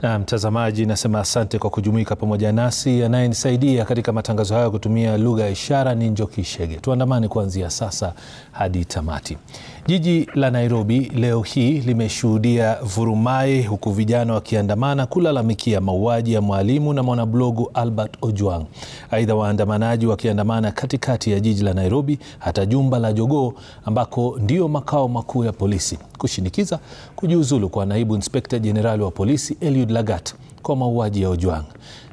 Na mtazamaji, nasema asante kwa kujumuika pamoja nasi. Anayenisaidia katika matangazo haya kutumia lugha ya ishara ni Njoki Shege. Tuandamane kuanzia sasa hadi tamati. Jiji la Nairobi leo hii limeshuhudia vurumai, huku vijana wakiandamana kulalamikia mauaji ya mwalimu na mwanablogu Albert Ojwang. Aidha, waandamanaji wakiandamana katikati ya jiji la Nairobi hata jumba la Jogoo ambako ndio makao makuu ya polisi kushinikiza kujiuzulu kwa naibu inspekta jenerali wa polisi Eliud Lagat kwa mauaji ya Ojwang.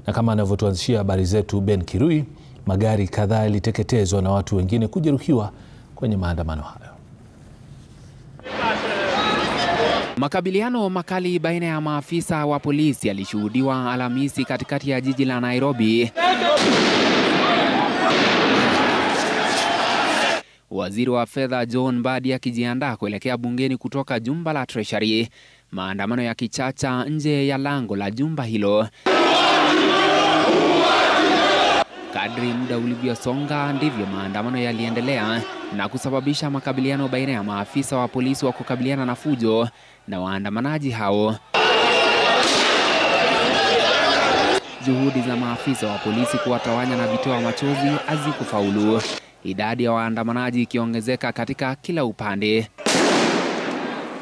Na kama anavyotuanzishia habari zetu Ben Kirui, magari kadhaa yaliteketezwa na watu wengine kujeruhiwa kwenye maandamano hayo. Makabiliano makali baina ya maafisa wa polisi yalishuhudiwa Alhamisi katikati ya jiji la Nairobi. Waziri wa fedha John Mbadi akijiandaa kuelekea bungeni kutoka jumba la Treasury, maandamano ya kichacha nje ya lango la jumba hilo. Kadri muda ulivyosonga ndivyo maandamano yaliendelea na kusababisha makabiliano baina ya maafisa wa polisi wa kukabiliana na fujo na waandamanaji hao. Juhudi za maafisa wa polisi kuwatawanya na vitoa machozi hazikufaulu, idadi ya waandamanaji ikiongezeka katika kila upande.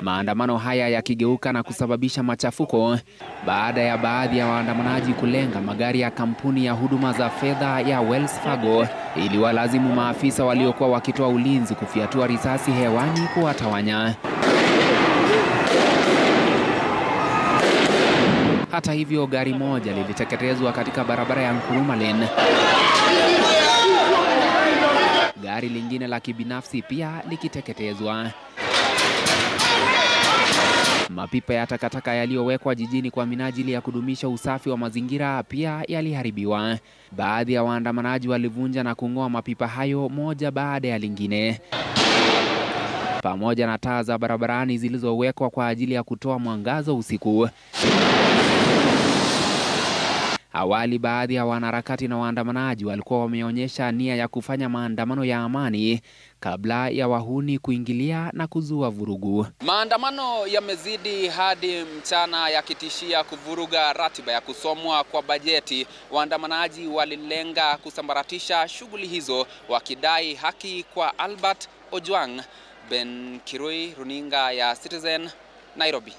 Maandamano haya yakigeuka na kusababisha machafuko baada ya baadhi ya waandamanaji kulenga magari ya kampuni ya huduma za fedha ya Wells Fargo ili walazimu maafisa waliokuwa wakitoa ulinzi kufyatua risasi hewani kuwatawanya. Hata hivyo, gari moja liliteketezwa katika barabara ya Nkuruma Lane. Gari lingine la kibinafsi pia likiteketezwa. Mapipa ya takataka yaliyowekwa jijini kwa minajili ya kudumisha usafi wa mazingira pia yaliharibiwa. Baadhi ya waandamanaji walivunja na kung'oa mapipa hayo moja baada ya lingine, pamoja na taa za barabarani zilizowekwa kwa ajili ya kutoa mwangaza usiku. Awali, baadhi ya wanaharakati na waandamanaji walikuwa wameonyesha nia ya kufanya maandamano ya amani kabla ya wahuni kuingilia na kuzua vurugu. Maandamano yamezidi hadi mchana, yakitishia kuvuruga ratiba ya kusomwa kwa bajeti. Waandamanaji walilenga kusambaratisha shughuli hizo wakidai haki kwa Albert Ojwang. Ben Kirui, runinga ya Citizen, Nairobi.